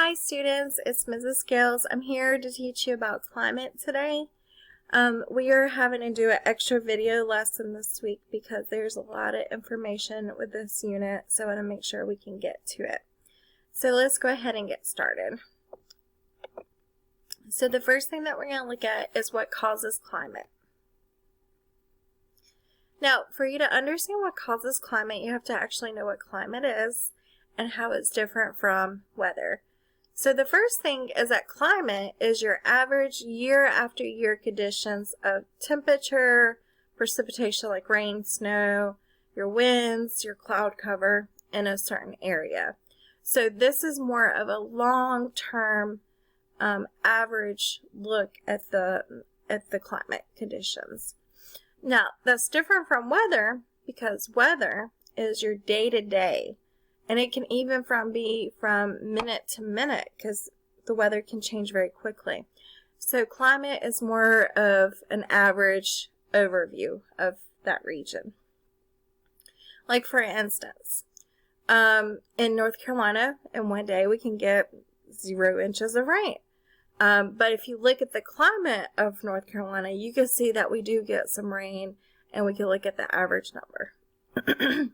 Hi students, it's Mrs. Scales. I'm here to teach you about climate today. We are having to do an extra video lesson this week because there's a lot of information with this unit, so I want to make sure we can get to it. So let's go ahead and get started. So the first thing that we're going to look at is what causes climate. Now, for you to understand what causes climate, you have to actually know what climate is and how it's different from weather. So the first thing is that climate is your average year after year conditions of temperature, precipitation like rain, snow, your winds, your cloud cover in a certain area. So this is more of a long-term average look at the climate conditions. Now, that's different from weather because weather is your day-to-day. And it can even be from minute to minute because the weather can change very quickly. So climate is more of an average overview of that region. Like for instance, in North Carolina, in one day we can get 0 inches of rain. But if you look at the climate of North Carolina, you can see that we do get some rain, and we can look at the average number.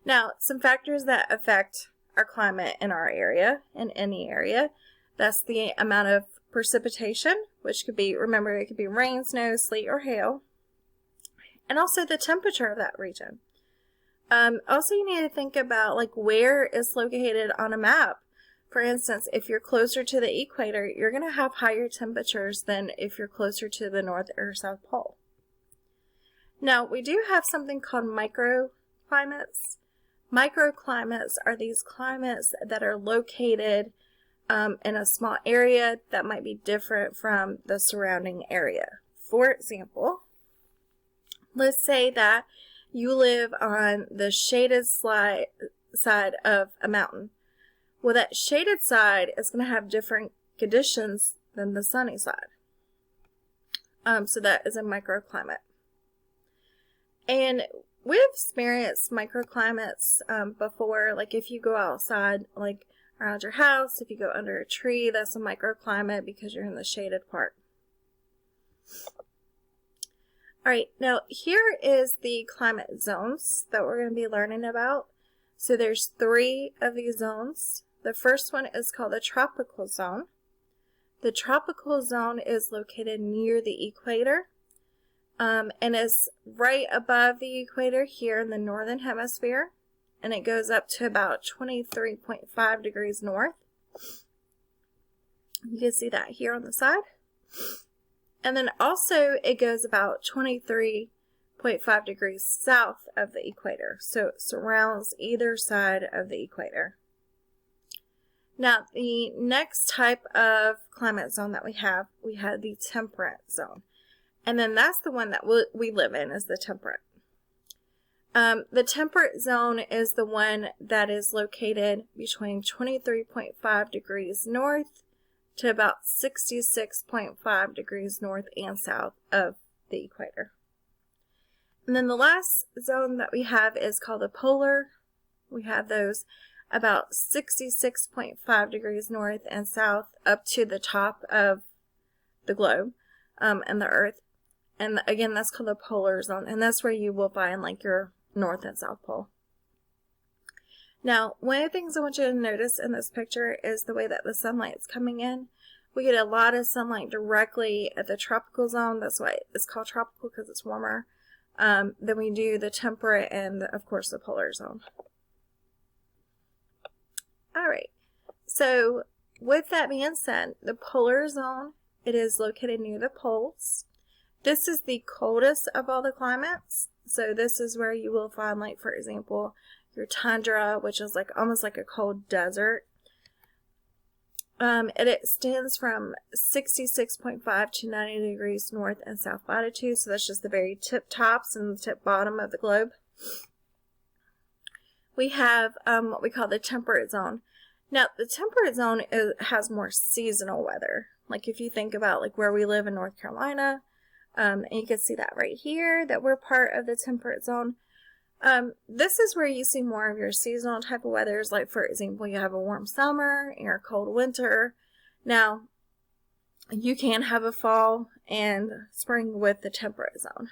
Now, some factors that affect our climate in our area, in any area, that's the amount of precipitation, which could be, remember, it could be rain, snow, sleet, or hail, and also the temperature of that region. Also, you need to think about like where it's located on a map. For instance, if you're closer to the equator, you're going to have higher temperatures than if you're closer to the North or South Pole. Now, we do have something called microclimates. Microclimates are these climates that are located in a small area that might be different from the surrounding area. For example, let's say that you live on the shaded side of a mountain. Well, that shaded side is going to have different conditions than the sunny side. So that is a microclimate. And we've experienced microclimates before, like if you go outside, like around your house, if you go under a tree, that's a microclimate because you're in the shaded part. Alright, now here is the climate zones that we're going to be learning about. So there's 3 of these zones. The first one is called the tropical zone. The tropical zone is located near the equator. And is right above the equator here in the northern hemisphere, and it goes up to about 23.5 degrees north. You can see that here on the side. And then also it goes about 23.5 degrees south of the equator, so it surrounds either side of the equator. Now, the next type of climate zone that we have the temperate zone. And then that's the one that we live in, is the temperate. The temperate zone is the one that is located between 23.5 degrees north to about 66.5 degrees north and south of the equator. And then the last zone that we have is called the polar. We have those about 66.5 degrees north and south up to the top of the globe and the earth. And again, that's called the polar zone, and that's where you will find like your North and South Pole. Now, one of the things I want you to notice in this picture is the way that the sunlight is coming in. We get a lot of sunlight directly at the tropical zone. That's why it's called tropical, because it's warmer. Then we do the temperate and, of course, the polar zone. All right. So, with that being said, the polar zone, it is located near the poles. This is the coldest of all the climates. So this is where you will find, like, for example, your tundra, which is like almost like a cold desert. It extends from 66.5 to 90 degrees north and south latitude. So that's just the very tip tops and the tip bottom of the globe. We have what we call the temperate zone. Now, the temperate zone has more seasonal weather. Like if you think about like where we live in North Carolina, and you can see that right here, that we're part of the temperate zone. This is where you see more of your seasonal type of weathers. Like, for example, you have a warm summer and a cold winter. Now, you can have a fall and spring with the temperate zone.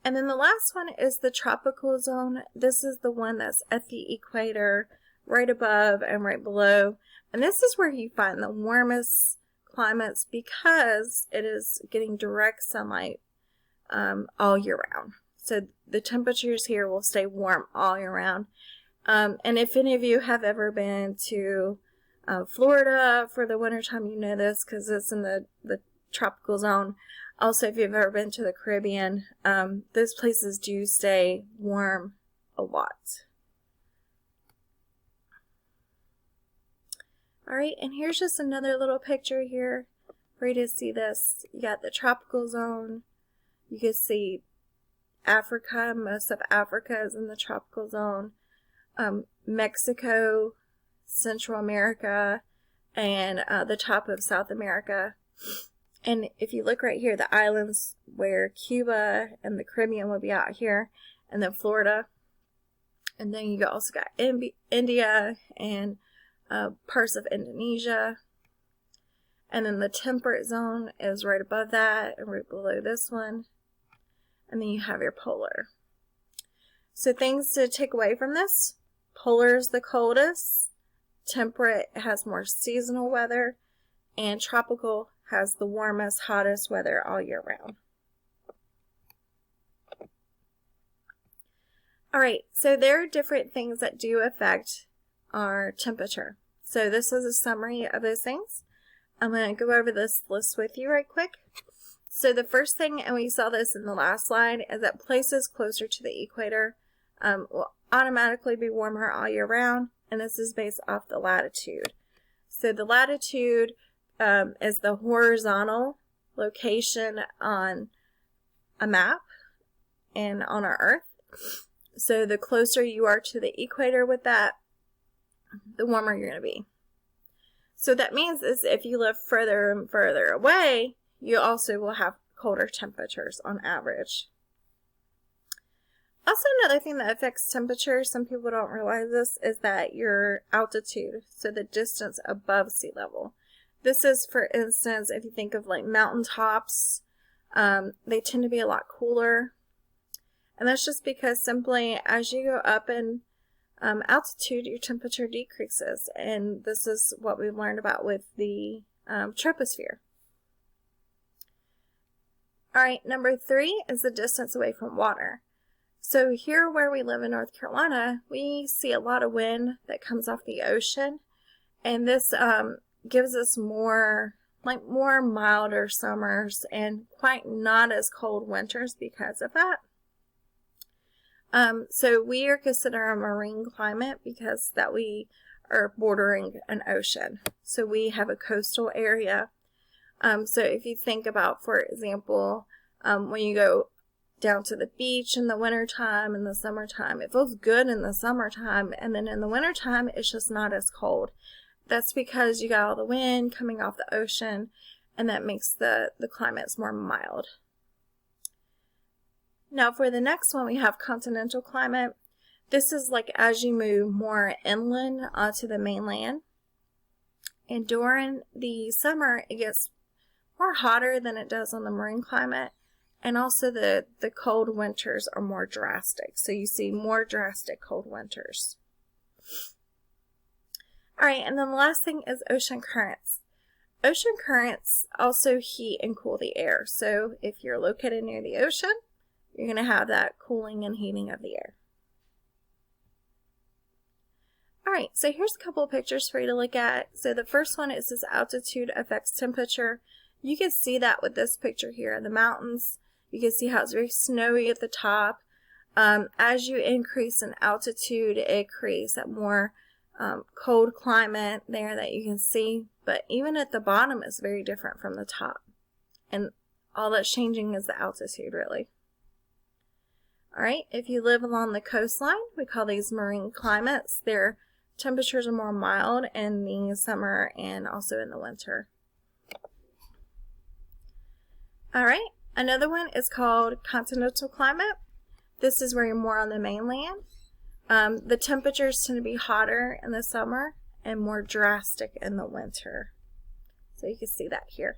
And then the last one is the tropical zone. This is the one that's at the equator, right above and right below. And this is where you find the warmest climates because it is getting direct sunlight all year round. So the temperatures here will stay warm all year round. And if any of you have ever been to Florida for the wintertime, you know this because it's in the tropical zone. Also, if you've ever been to the Caribbean, those places do stay warm a lot. Alright, and here's just another little picture here for you to see this. You got the tropical zone. You can see Africa. Most of Africa is in the tropical zone. Mexico, Central America, and the top of South America. And if you look right here, the islands where Cuba and the Caribbean would be out here, and then Florida. And then you also got India and parts of Indonesia. And then the temperate zone is right above that and right below this one. And then you have your polar. So things to take away from this: polar is the coldest, temperate has more seasonal weather, and tropical has the warmest, hottest weather all year round. Alright, so there are different things that do affect our temperature. So this is a summary of those things. I'm going to go over this list with you right quick. So the first thing, and we saw this in the last slide, is that places closer to the equator will automatically be warmer all year round, and this is based off the latitude. So the latitude is the horizontal location on a map and on our Earth. So the closer you are to the equator with that, the warmer you're going to be. So that means is if you live further and further away, you also will have colder temperatures on average. Also, another thing that affects temperature, some people don't realize this, is that your altitude, so the distance above sea level. This is, for instance, if you think of like mountaintops, they tend to be a lot cooler. And that's just because simply as you go up in altitude, your temperature decreases. And this is what we've learned about with the troposphere. Alright, number 3 is the distance away from water. So here where we live in North Carolina, we see a lot of wind that comes off the ocean. And this gives us more milder summers and quite not as cold winters because of that. So we are considered a marine climate because that we are bordering an ocean. So we have a coastal area. So if you think about, for example, when you go down to the beach in the wintertime and the summertime, it feels good in the summertime, and then in the wintertime it's just not as cold. That's because you got all the wind coming off the ocean, and that makes the climates more mild. Now for the next one, we have continental climate. This is like as you move more inland onto the mainland. And during the summer, it gets more hotter than it does on the marine climate. And also the cold winters are more drastic. So you see more drastic cold winters. Alright, and then the last thing is ocean currents. Ocean currents also heat and cool the air. So if you're located near the ocean, you're going to have that cooling and heating of the air. Alright, so here's a couple of pictures for you to look at. So the first one is this altitude affects temperature. You can see that with this picture here in the mountains. You can see how it's very snowy at the top. As you increase in altitude, it creates that more cold climate there that you can see. But even at the bottom, it's very different from the top. And all that's changing is the altitude, really. Alright, if you live along the coastline, we call these marine climates. Their temperatures are more mild in the summer and also in the winter. Alright, another one is called continental climate. This is where you're more on the mainland. The temperatures tend to be hotter in the summer and more drastic in the winter. So you can see that here.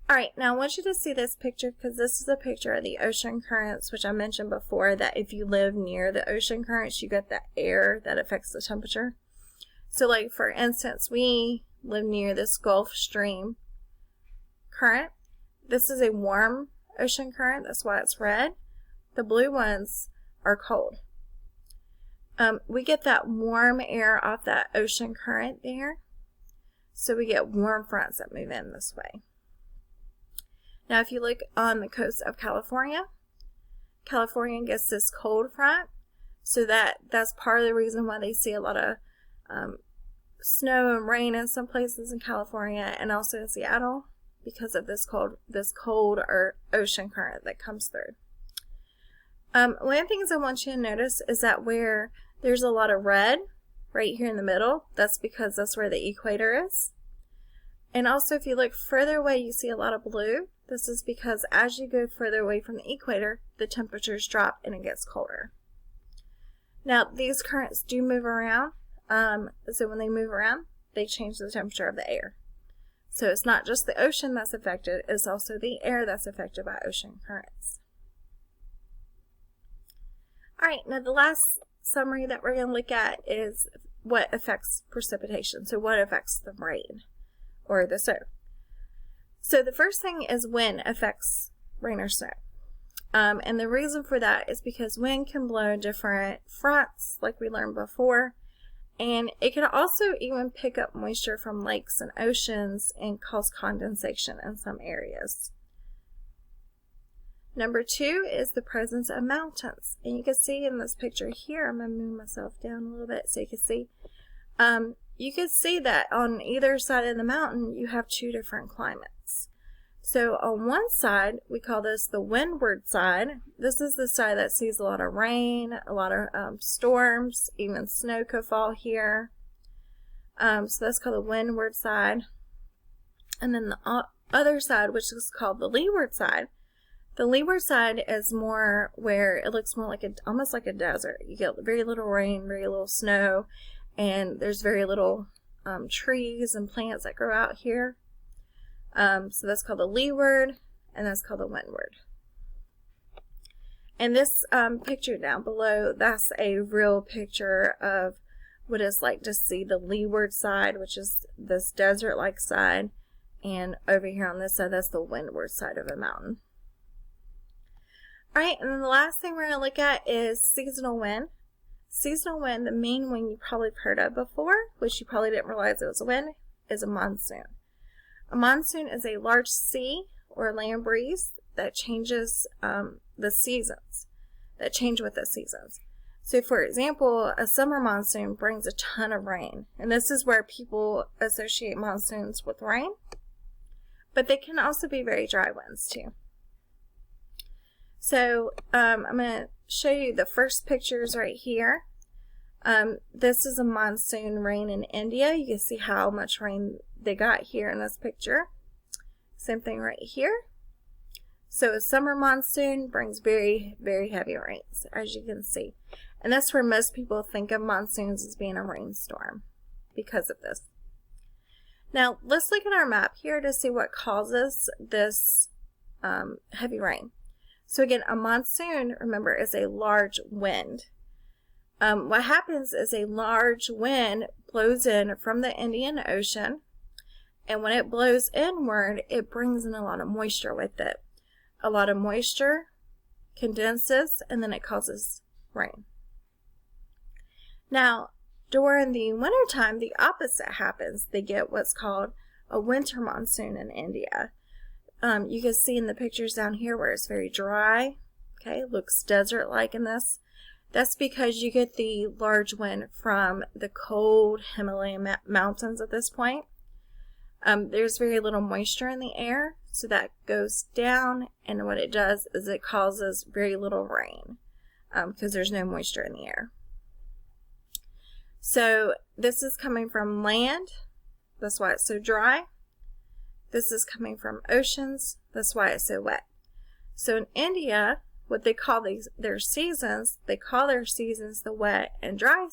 Alright, now I want you to see this picture because this is a picture of the ocean currents, which I mentioned before that if you live near the ocean currents, you get the air that affects the temperature. So like for instance, we live near this Gulf Stream current. This is a warm ocean current, that's why it's red. The blue ones are cold. We get that warm air off that ocean current there. So we get warm fronts that move in this way. Now if you look on the coast of California, California gets this cold front. So that's part of the reason why they see a lot of snow and rain in some places in California and also in Seattle because of this cold or ocean current that comes through. One of the things I want you to notice is that where there's a lot of red right here in the middle, that's because that's where the equator is. And also if you look further away, you see a lot of blue. This is because as you go further away from the equator, the temperatures drop and it gets colder. Now these currents do move around, so when they move around, they change the temperature of the air. So it's not just the ocean that's affected, it's also the air that's affected by ocean currents. Alright, now the last summary that we're going to look at is what affects precipitation. So what affects the rain or the snow. So the first thing is wind affects rain or snow. And the reason for that is because wind can blow different fronts like we learned before. And it can also even pick up moisture from lakes and oceans and cause condensation in some areas. Number 2 is the presence of mountains. And you can see in this picture here, I'm going to move myself down a little bit so you can see. You can see that on either side of the mountain, you have 2 different climates. So on one side, we call this the windward side. This is the side that sees a lot of rain, a lot of storms, even snow could fall here. So that's called the windward side. And then the other side, which is called the leeward side. The leeward side is more where it looks more like almost like a desert. You get very little rain, very little snow, and there's very little trees and plants that grow out here. So that's called the leeward, and that's called the windward. And this picture down below, that's a real picture of what it's like to see the leeward side, which is this desert-like side, and over here on this side, that's the windward side of a mountain. Alright, and then the last thing we're going to look at is seasonal wind. Seasonal wind, the main one you probably heard of before, which you probably didn't realize it was a wind, is a monsoon. A monsoon is a large sea or land breeze that changes the seasons, that change with the seasons. So for example, a summer monsoon brings a ton of rain, and this is where people associate monsoons with rain, but they can also be very dry winds too. So I'm going to show you the first pictures right here. This is a monsoon rain in India. You can see how much rain they got here in this picture. Same thing right here. So a summer monsoon brings very, very heavy rains, as you can see. And that's where most people think of monsoons as being a rainstorm because of this. Now let's look at our map here to see what causes this heavy rain. So again, a monsoon, remember, is a large wind. What happens is a large wind blows in from the Indian Ocean, and when it blows inward, it brings in a lot of moisture with it. A lot of moisture condenses, and then it causes rain. Now, during the wintertime, the opposite happens. They get what's called a winter monsoon in India. You can see in the pictures down here where it's very dry. Okay, it looks desert-like in this. That's because you get the large wind from the cold Himalayan mountains at this point. There's very little moisture in the air, so that goes down, and what it does is it causes very little rain because there's no moisture in the air. So this is coming from land. That's why it's so dry. This is coming from oceans. That's why it's so wet. So in India, what they call their seasons, they call their seasons the wet and dry